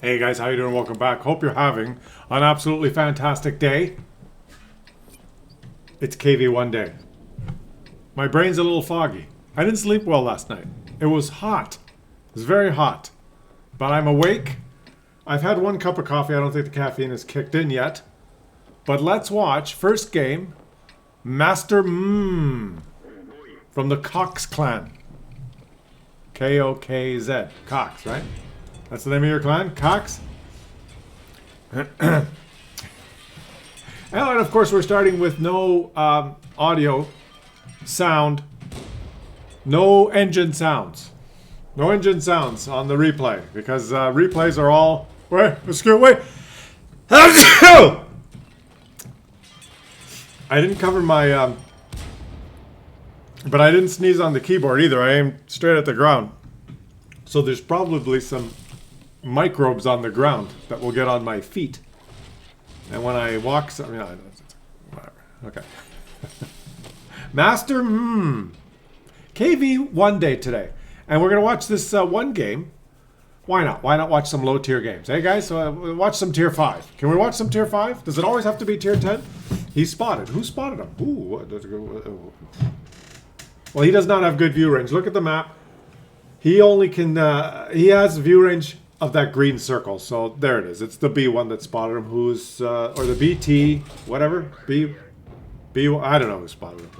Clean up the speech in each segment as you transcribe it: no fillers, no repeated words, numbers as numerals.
Hey guys, how you doing? Welcome back. Hope you're having an absolutely fantastic day. It's KV1 day. My brain's a little foggy. I didn't sleep well last night. It was hot. It was very hot. But I'm awake. I've had one cup of coffee. I don't think the caffeine has kicked in yet. But let's watch first game. Master from the Cox clan. K-O-K-Z. Cox, right? That's the name of your clan? Cox? And of course we're starting with no audio, sound, no engine sounds. No engine sounds on the replay because replays are all... Wait, excuse me. I didn't cover my... but I didn't sneeze on the keyboard either. I aimed straight at the ground. So there's probably some microbes on the ground that will get on my feet. And when I walk... whatever. Okay. Master KV1 day today. And we're going to watch this one game. Why not? Why not watch some low tier games? Hey guys, watch some tier 5. Can we watch some tier 5? Does it always have to be tier 10? He's spotted. Who spotted him? Ooh. Well, he does not have good view range. Look at the map. He only can... he has view range of that green circle. So there it is. It's the B1 that spotted him. Who's... or the BT... Whatever. B... I don't know who spotted him.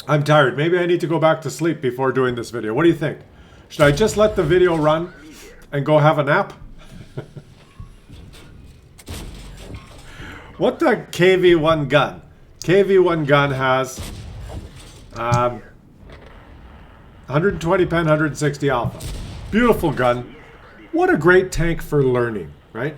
I'm tired. Maybe I need to go back to sleep before doing this video. What do you think? Should I just let the video run and go have a nap? What the KV1 gun? KV1 gun has 120 pen, 160 alpha. Beautiful gun. What a great tank for learning, right?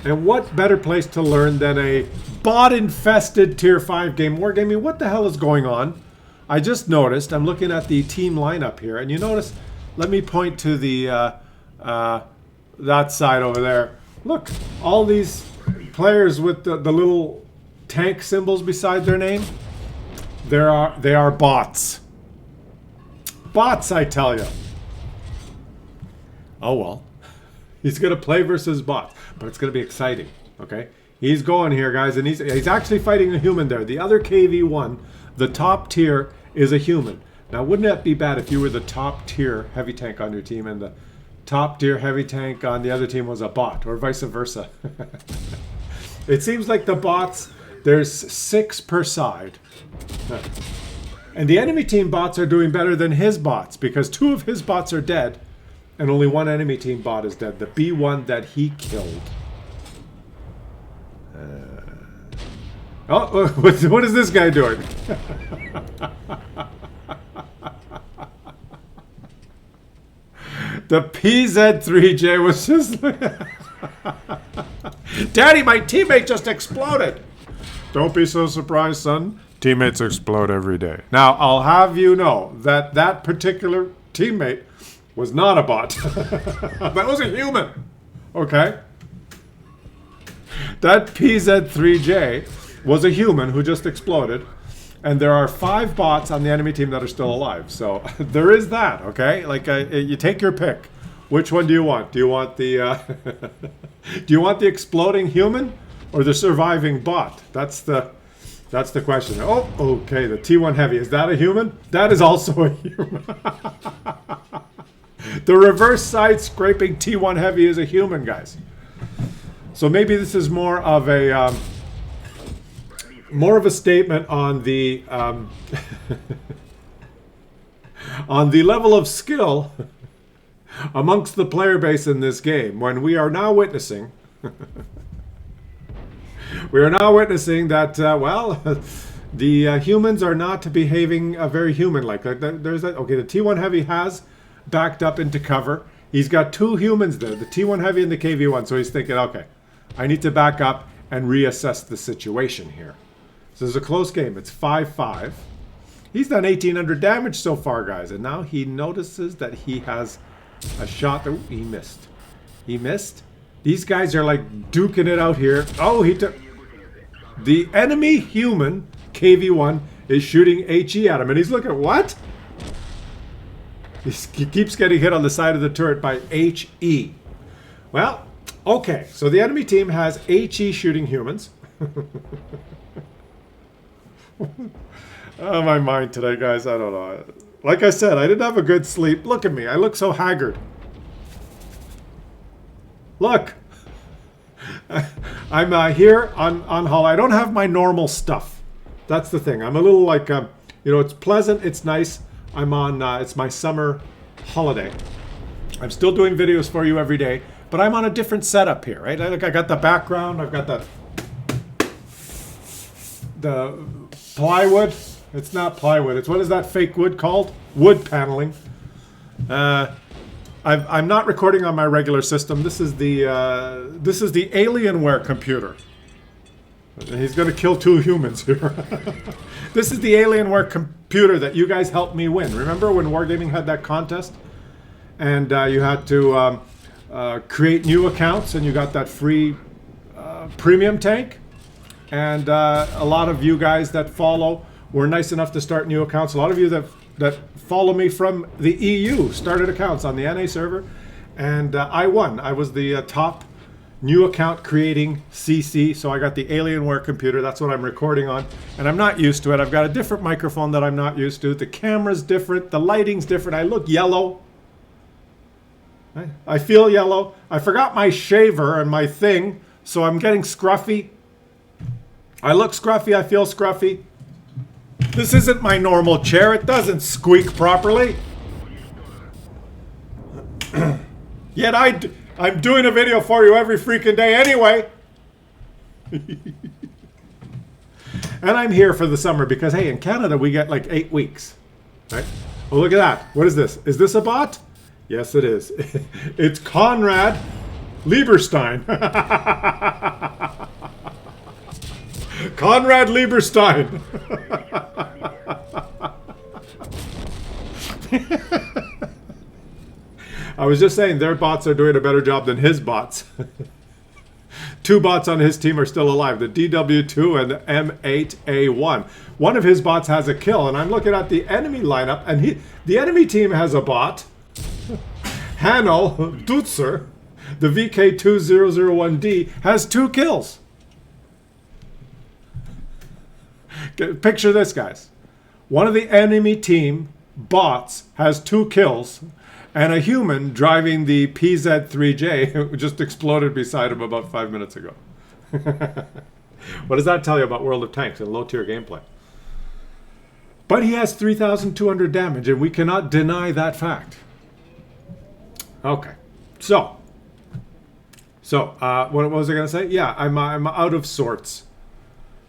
And what better place to learn than a bot-infested tier 5 game? Wargaming, what the hell is going on? I just noticed, I'm looking at the team lineup here, and you notice, let me point to the, that side over there. Look, all these players with the little tank symbols beside their name, they are bots. Bots, I tell you. Oh well. He's going to play versus bots, but it's going to be exciting, okay? He's going here, guys, and he's actually fighting a human there. The other KV1, the top tier, is a human. Now, wouldn't that be bad if you were the top tier heavy tank on your team and the top tier heavy tank on the other team was a bot, or vice versa? It seems like the bots, there's 6 per side. And the enemy team bots are doing better than his bots because 2 of his bots are dead and only 1 enemy team bot is dead. The B1 that he killed. Oh, what is this guy doing? The PZ3J was just... Daddy, my teammate just exploded. Don't be so surprised, son. Teammates explode every day. Now, I'll have you know that that particular teammate was not a bot. That was a human. Okay? That PZ3J was a human who just exploded. And there are 5 bots on the enemy team that are still alive. So there is that, okay? Like, you take your pick. Which one do you want? Do you want the do you want the exploding human or the surviving bot? That's the question. Oh, okay. The T1 Heavy, is that a human? That is also a human. The reverse side scraping T1 Heavy is a human, guys. So maybe this is more of a statement on the on the level of skill amongst the player base in this game, when we are now witnessing that well, the humans are not behaving very human-like. There's that. Okay, the T1 Heavy has backed up into cover. He's got 2 humans there, the T1 Heavy and the KV1. So he's thinking, okay, I need to back up and reassess the situation here. So it's a close game. It's 5-5. He's done 1,800 damage so far, guys. And now he notices that he has a shot that... he missed. He missed. These guys are like duking it out here. Oh, he took... The enemy human, KV1, is shooting HE at him. And he's looking, what? He keeps getting hit on the side of the turret by HE. Well, okay. So the enemy team has HE shooting humans. Oh, my mind today, guys. I don't know. Like I said, I didn't have a good sleep. Look at me. I look so haggard. Look. I'm here on Hall. I don't have my normal stuff. That's the thing. I'm a little like, you know, it's pleasant. It's nice. I'm on, it's my summer holiday. I'm still doing videos for you every day, but I'm on a different setup here, right? I got the background. I've got the plywood. It's not plywood. It's, what is that fake wood called? Wood paneling. I'm not recording on my regular system. This is the Alienware computer. He's going to kill 2 humans here. This is the Alienware computer that you guys helped me win. Remember when Wargaming had that contest? And you had to create new accounts, and you got that free premium tank. And a lot of you guys that follow were nice enough to start new accounts. A lot of you that follow me from the EU started accounts on the NA server, and I won. I was the top new account creating CC, so I got the Alienware computer. That's what I'm recording on, and I'm not used to it. I've got a different microphone that I'm not used to. The camera's different. The lighting's different. I look yellow. I feel yellow. I forgot my shaver and my thing, so I'm getting scruffy. I look scruffy. I feel scruffy. This isn't my normal chair. It doesn't squeak properly. Yet I'm doing a video for you every freaking day anyway. And I'm here for the summer because, hey, in Canada we get like 8 weeks. Right? Oh, look at that. What is this? Is this a bot? Yes, it is. It's Conrad Lieberstein. Conrad Lieberstein. I was just saying their bots are doing a better job than his bots. 2 bots on his team are still alive, the DW2 and the M8A1. One of his bots has a kill, and I'm looking at the enemy lineup, and the enemy team has a bot, Hanno Dutzer, the VK2001D, has 2 kills. Picture this, guys. One of the enemy team bots has 2 kills, and a human driving the PZ3J just exploded beside him about 5 minutes ago. What does that tell you about World of Tanks and low-tier gameplay? But he has 3,200 damage, and we cannot deny that fact. Okay, so what was I going to say? Yeah, I'm out of sorts.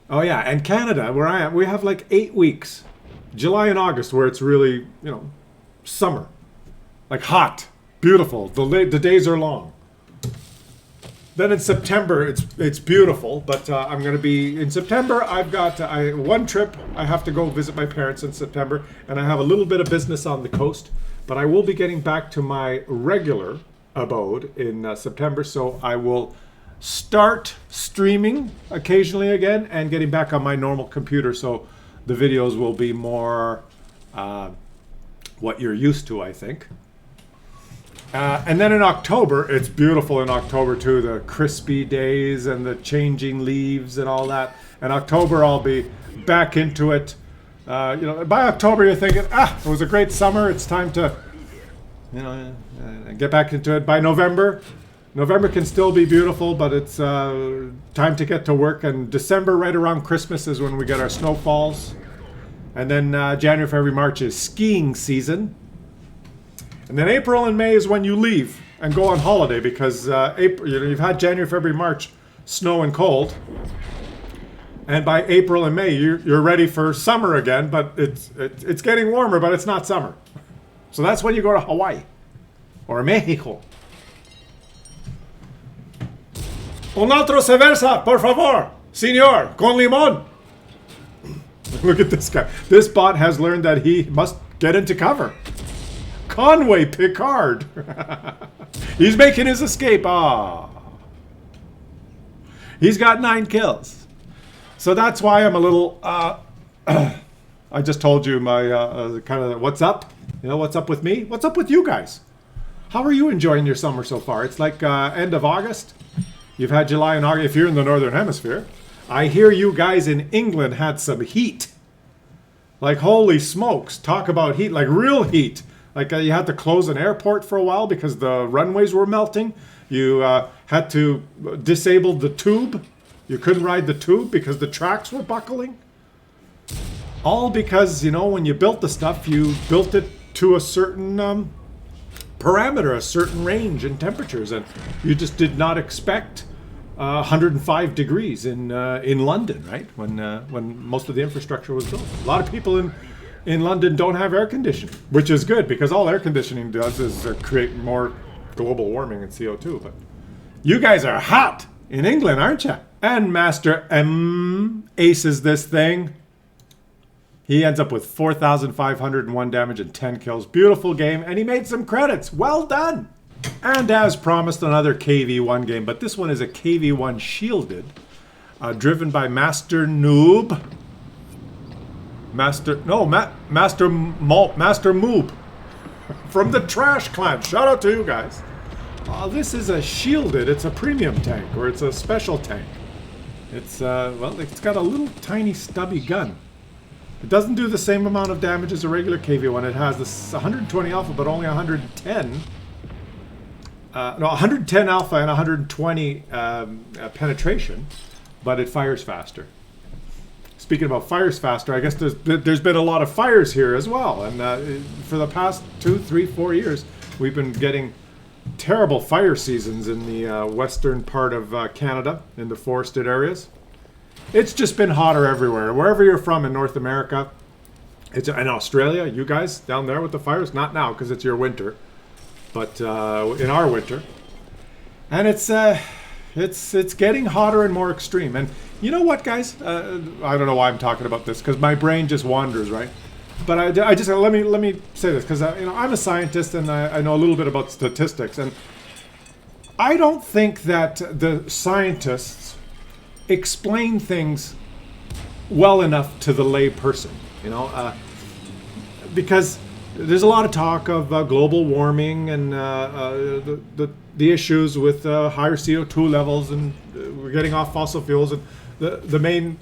Oh yeah, and Canada, where I am, we have like 8 weeks, July and August, where it's really, you know, summer, like hot, beautiful. The days are long. Then in September, it's beautiful, but I'm going to be in September. I've got one trip. I have to go visit my parents in September, and I have a little bit of business on the coast. But I will be getting back to my regular abode in September, so I will start streaming occasionally again and getting back on my normal computer, so the videos will be more what you're used to, I think. And then in October, it's beautiful in October too, the crispy days and the changing leaves and all that. In October, I'll be back into it. You know, by October, you're thinking, it was a great summer. It's time to, you know, get back into it. By November can still be beautiful, but it's time to get to work. And December, right around Christmas, is when we get our snowfalls. And then January, February, March is skiing season. And then April and May is when you leave and go on holiday, because April, you know, you've had January, February, March, snow and cold. And by April and May, you're ready for summer again, but it's getting warmer, but it's not summer. So that's when you go to Hawaii or Mexico. Un otro cerveza, por favor, señor, con limón. Look at this guy. This bot has learned that he must get into cover. Conway Picard. He's making his escape. He's got 9 kills. So that's why I'm a little, I just told you my kind of what's up. You know, what's up with me? What's up with you guys? How are you enjoying your summer so far? It's like end of August. You've had July and August if you're in the Northern Hemisphere. I hear you guys in England had some heat. Like, holy smokes, talk about heat, like real heat. Like you had to close an airport for a while because the runways were melting. You had to disable the tube. You couldn't ride the tube because the tracks were buckling. All because, you know, when you built the stuff, you built it to a certain parameter, a certain range in temperatures. And you just did not expect 105 degrees in London, right? When most of the infrastructure was built. A lot of people in London don't have air conditioning, which is good because all air conditioning does is create more global warming and CO2. But you guys are hot in England, aren't you? And Master M aces this thing. He ends up with 4,501 damage and 10 kills. Beautiful game, and he made some credits. Well done! And as promised, another KV1 game, but this one is a KV1 shielded, driven by Master Noob. Master Moob from the Trash Clan. Shout out to you guys. This is a shielded. It's a premium tank, or it's a special tank. It's well, it's got a little tiny stubby gun. It doesn't do the same amount of damage as a regular KV1. It has this 120 alpha, but only 110. No, 110 alpha and 120 penetration, but it fires faster. Speaking about fires faster, I guess there's been a lot of fires here as well. And for the past 2, 3, 4 years, we've been getting terrible fire seasons in the western part of Canada, in the forested areas. It's just been hotter everywhere. Wherever you're from in North America, it's in Australia, you guys down there with the fires, not now because it's your winter, but in our winter. And it's getting hotter and more extreme. And you know what, guys? I don't know why I'm talking about this because my brain just wanders, right? But I just let me say this because you know, I'm a scientist and I know a little bit about statistics, and I don't think that the scientists explain things well enough to the lay person, you know, because there's a lot of talk of global warming and the issues with higher CO2 levels, and we're getting off fossil fuels, and the main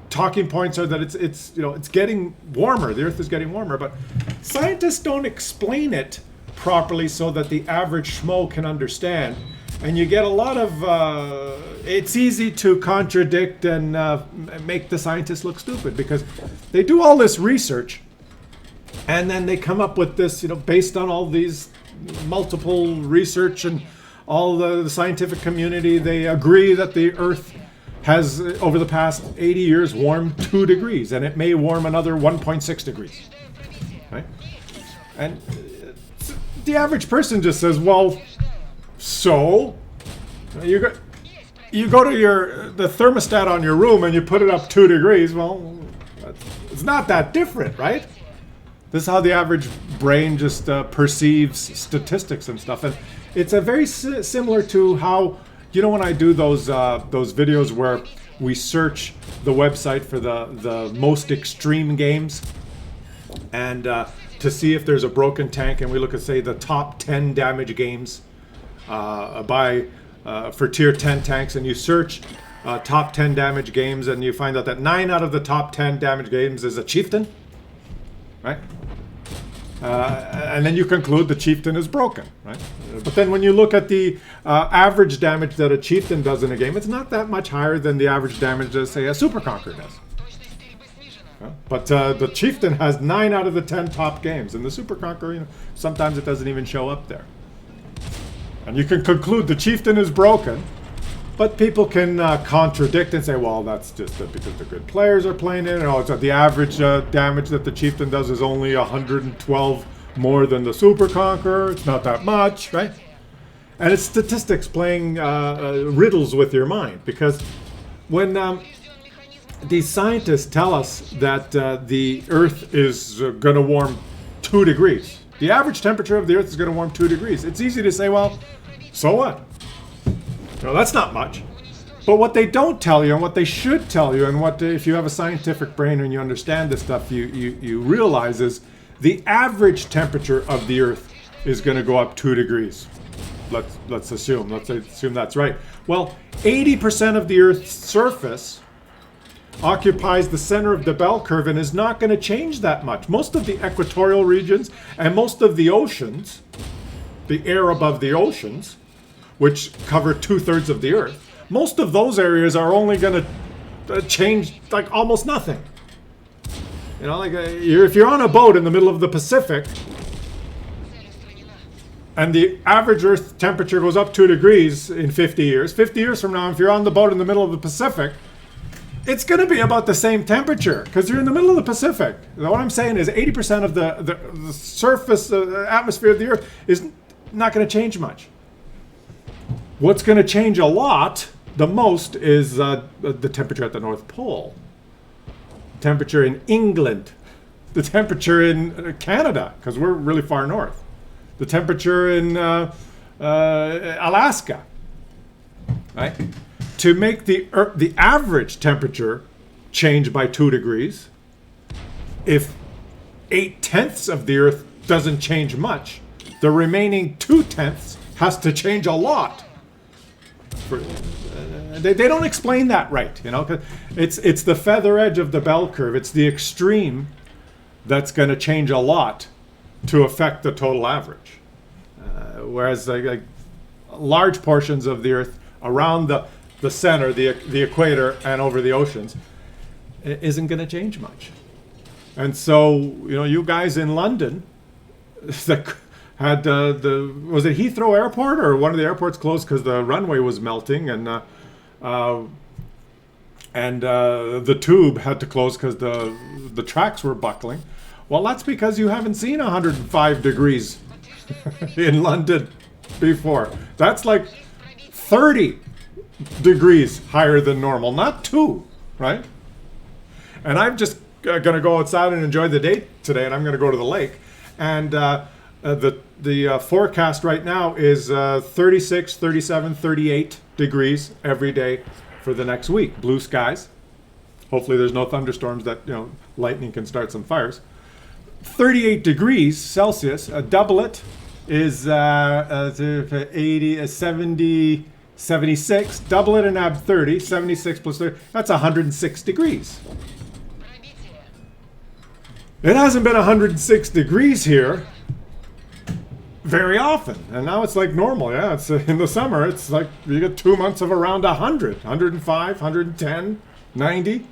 talking points are that it's you know, it's getting warmer. The Earth is getting warmer, but scientists don't explain it properly so that the average schmo can understand. And you get a lot of it's easy to contradict and make the scientists look stupid because they do all this research and then they come up with this, you know, based on all these multiple research and all the scientific community, they agree that the Earth has, over the past 80 years, warmed 2 degrees, and it may warm another 1.6 degrees, right? And the average person just says, well, so you go to the thermostat on your room and you put it up 2 degrees. Well, it's not that different, right? This is how the average brain just perceives statistics and stuff, and it's a very similar to how, you know, when I do those videos where we search the website for the most extreme games, and to see if there's a broken tank, and we look at, say, the top 10 damage games for tier 10 tanks, and you search top 10 damage games, and you find out that 9 out of the top 10 damage games is a chieftain, right? And then you conclude the chieftain is broken, right? But then when you look at the average damage that a chieftain does in a game, it's not that much higher than the average damage that, say, a super conqueror does. But the chieftain has 9 out of the 10 top games, and the super conqueror, you know, sometimes it doesn't even show up there. And you can conclude the chieftain is broken, but people can contradict and say, well, that's just because the good players are playing it, and it's the average damage that the chieftain does is only 112 more than the super conqueror. It's not that much, right? And it's statistics playing riddles with your mind, because when these scientists tell us that the Earth is going to warm 2 degrees, the average temperature of the Earth is going to warm 2 degrees. It's easy to say, well, so what? No, that's not much. But what they don't tell you, and what they should tell you, and what if you have a scientific brain and you understand this stuff, you realize is the average temperature of the Earth is going to go up 2 degrees. Let's assume that's right. Well, 80% of the Earth's surface occupies the center of the bell curve and is not going to change that much. Most of the equatorial regions and most of the oceans, the air above the oceans, which cover 2/3 of the Earth, most of those areas are only going to change like almost nothing. You know, like if you're on a boat in the middle of the Pacific and the average Earth temperature goes up 2 degrees in 50 years, 50 years from now, if you're on the boat in the middle of the Pacific, it's going to be about the same temperature because you're in the middle of the Pacific. What I'm saying is 80% of the surface, the atmosphere of the Earth is not going to change much. What's going to change a lot, the most, is the temperature at the North Pole. Temperature in England, the temperature in Canada, because we're really far north, the temperature in Alaska, right? To make the average temperature change by 2 degrees, if 8/10 of the Earth doesn't change much, the remaining 2/10 has to change a lot. They don't explain that right, you know, 'cause it's the feather edge of the bell curve. It's the extreme that's going to change a lot to affect the total average. Whereas like large portions of the Earth around the center, the equator, and over the oceans isn't going to change much. And so, you know, you guys in London that had was it Heathrow Airport or one of the airports closed because the runway was melting, and the tube had to close because the tracks were buckling. Well, that's because you haven't seen 105 degrees in London before. That's like 30 degrees higher than normal, not 2, right? And I'm just going to go outside and enjoy the day today, and I'm going to go to the lake. And the forecast right now is 36, 37, 38 degrees every day for the next week. Blue skies. Hopefully there's no thunderstorms that, you know, lightning can start some fires. 38 degrees Celsius, double it is 80, 70, 76. Double it and add 30. 76 plus 30. That's 106 degrees. It hasn't been 106 degrees here very often, and now it's like normal. Yeah, it's in the summer. It's like you get 2 months of around 100, 105, 110, 90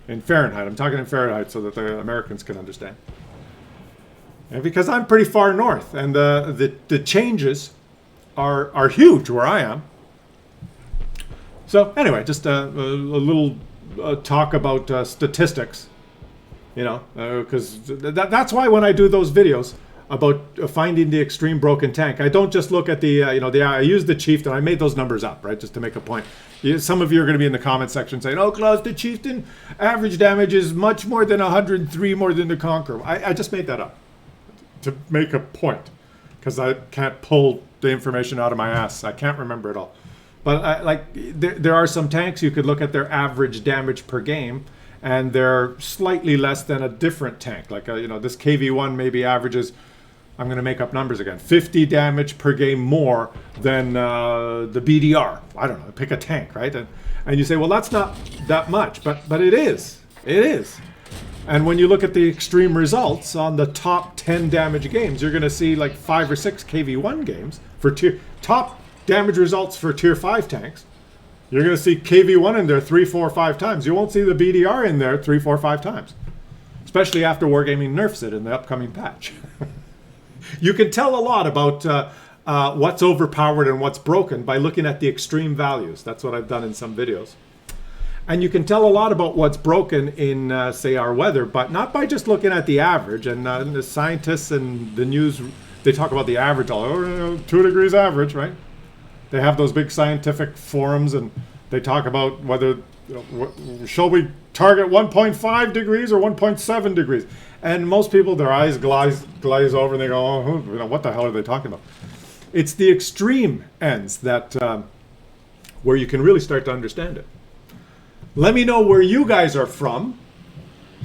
in Fahrenheit. I'm talking in Fahrenheit so that the Americans can understand. And because I'm pretty far north, and the changes are huge where I am. So anyway, just a little talk about statistics. You know, because that's why when I do those videos about finding the extreme broken tank, I don't just look at I use the Chieftain. I made those numbers up, right, just to make a point. Some of you are going to be in the comment section saying, "Oh, Claus, the Chieftain average damage is much more than 103 more than the Conqueror." I just made that up to make a point because I can't pull the information out of my ass. I can't remember it all. But there are some tanks you could look at their average damage per game, and they're slightly less than a different tank. Like, this KV-1 maybe averages, I'm going to make up numbers again, 50 damage per game more than the BDR. I don't know, pick a tank, right? And you say, well, that's not that much, but it is. It is. And when you look at the extreme results on the top 10 damage games, you're going to see like 5 or 6 KV-1 games for top damage results for tier 5 tanks. You're going to see KV-1 in there 3, 4, 5 times. You won't see the BDR in there 3, 4, 5 times. Especially after Wargaming nerfs it in the upcoming patch. You can tell a lot about what's overpowered and what's broken by looking at the extreme values. That's what I've done in some videos. And you can tell a lot about what's broken in, say, our weather, but not by just looking at the average. And the scientists and the news, they talk about the average, 2 degrees average, right? They have those big scientific forums, and they talk about whether, shall we target 1.5 degrees or 1.7 degrees? And most people, their eyes glaze over, and they go, oh, what the hell are they talking about? It's the extreme ends that where you can really start to understand it. Let me know where you guys are from,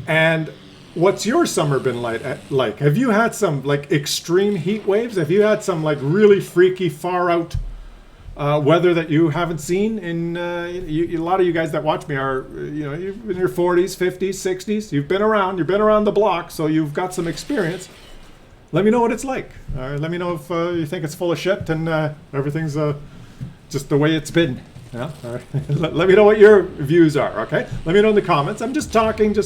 and What's your summer been like? Have you had some like extreme heat waves? Have you had some like really freaky, far out weather that you haven't seen? In a lot of you guys that watch me are, you're in your 40s, 50s, 60s. You've been around. You've been around the block, so you've got some experience. Let me know what it's like. Let me know if you think it's full of shit and everything's just the way it's been. Yeah. All right. Let me know what your views are. Okay. Let me know in the comments. I'm just talking,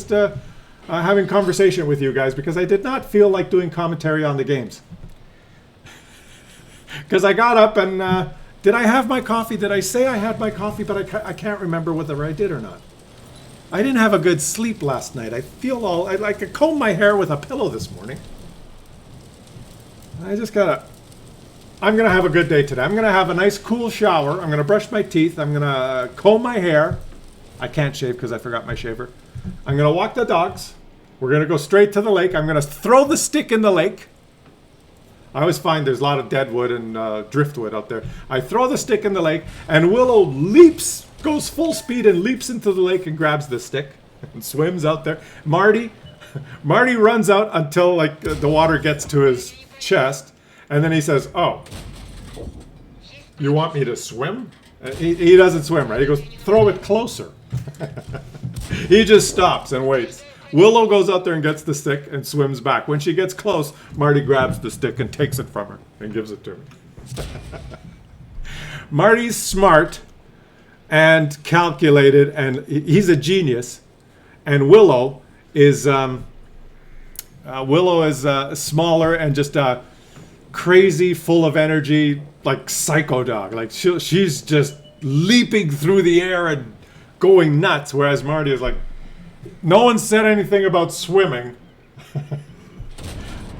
having conversation with you guys because I did not feel like doing commentary on the games. Because I got up and did I have my coffee? Did I say I had my coffee? But I can't remember whether I did or not. I didn't have a good sleep last night. I feel I combed my hair with a pillow this morning. I'm gonna have a good day today. I'm gonna have a nice cool shower. I'm gonna brush my teeth. I'm gonna comb my hair. I can't shave because I forgot my shaver. I'm gonna walk the dogs. We're gonna go straight to the lake. I'm gonna throw the stick in the lake. I always find there's a lot of deadwood and driftwood out there. I throw the stick in the lake, and Willow goes full speed and leaps into the lake and grabs the stick and swims out there. Marty runs out until like the water gets to his chest, and then he says, "Oh, you want me to swim?" He doesn't swim, right? He goes, "Throw it closer." He just stops and waits. Willow goes out there and gets the stick and swims back. When she gets close, Marty grabs the stick and takes it from her and gives it to her. Marty's smart and calculated, and he's a genius. And Willow is smaller and just crazy, full of energy, like psycho dog. Like she's just leaping through the air and going nuts, whereas Marty is like, no one said anything about swimming.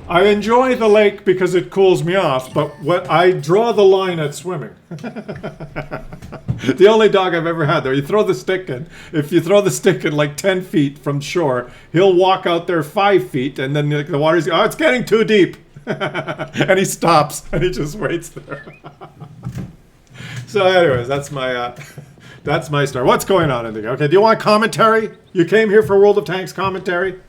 I enjoy the lake because it cools me off, but I draw the line at swimming. The only dog I've ever had there, you throw the stick in. If you throw the stick in like 10 feet from shore, he'll walk out there 5 feet, and then the water's, oh, it's getting too deep. And he stops, and he just waits there. So anyways, that's my story. What's going on in the game? Okay, do you want commentary? You came here for World of Tanks commentary?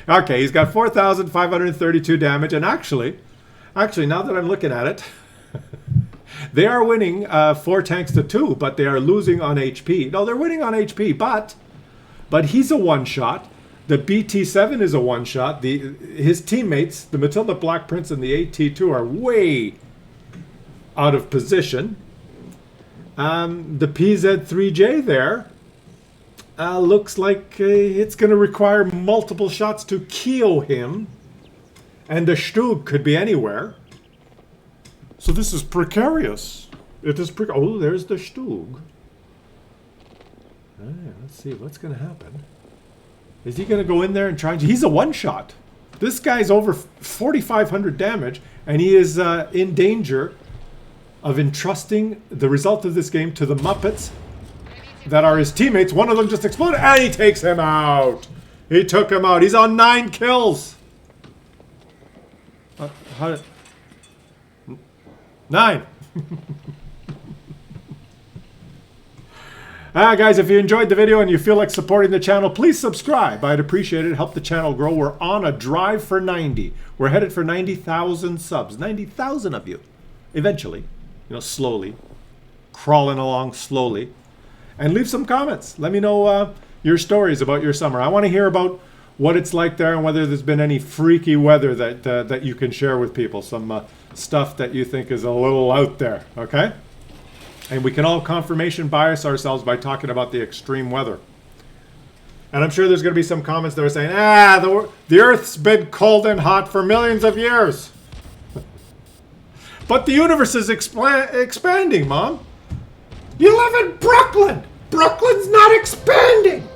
Okay, he's got 4,532 damage, and actually, now that I'm looking at it, they are winning 4 tanks to 2, but they are losing on HP. No, they're winning on HP, but he's a one-shot. The BT7 is a one-shot. His teammates, the Matilda Black Prince and the AT2, are way out of position. The PZ3J there looks like it's going to require multiple shots to KO him. And the Stug could be anywhere. So this is precarious. It is oh, there's the Stug. Let's see what's going to happen. Is he going to go in there and try? He's a one-shot. This guy's over 4,500 damage, and he is in danger of entrusting the result of this game to the Muppets that are his teammates. One of them just exploded, and he takes him out. He took him out. He's on 9 kills. 9. Guys, if you enjoyed the video and you feel like supporting the channel, please subscribe. I'd appreciate it. Help the channel grow. We're on a drive for 90. We're headed for 90,000 subs. 90,000 of you. Eventually. Slowly. Crawling along slowly. And leave some comments. Let me know your stories about your summer. I want to hear about what it's like there and whether there's been any freaky weather that you can share with people. Some stuff that you think is a little out there. Okay? And we can all confirmation bias ourselves by talking about the extreme weather. And I'm sure there's going to be some comments that are saying, the Earth's been cold and hot for millions of years. But the universe is expanding, Mom. You live in Brooklyn. Brooklyn's not expanding.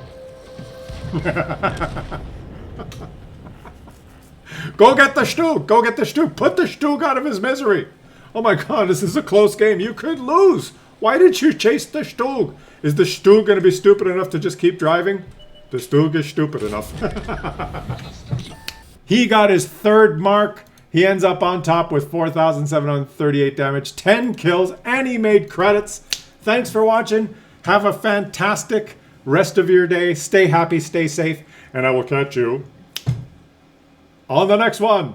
Go get the Stug. Go get the Stug. Put the Stug out of his misery. Oh my God, this is a close game. You could lose. Why did you chase the Stug? Is the Stug going to be stupid enough to just keep driving? The Stug is stupid enough. He got his 3rd mark. He ends up on top with 4,738 damage, 10 kills, and he made credits. Thanks for watching. Have a fantastic rest of your day. Stay happy, stay safe, and I will catch you on the next one.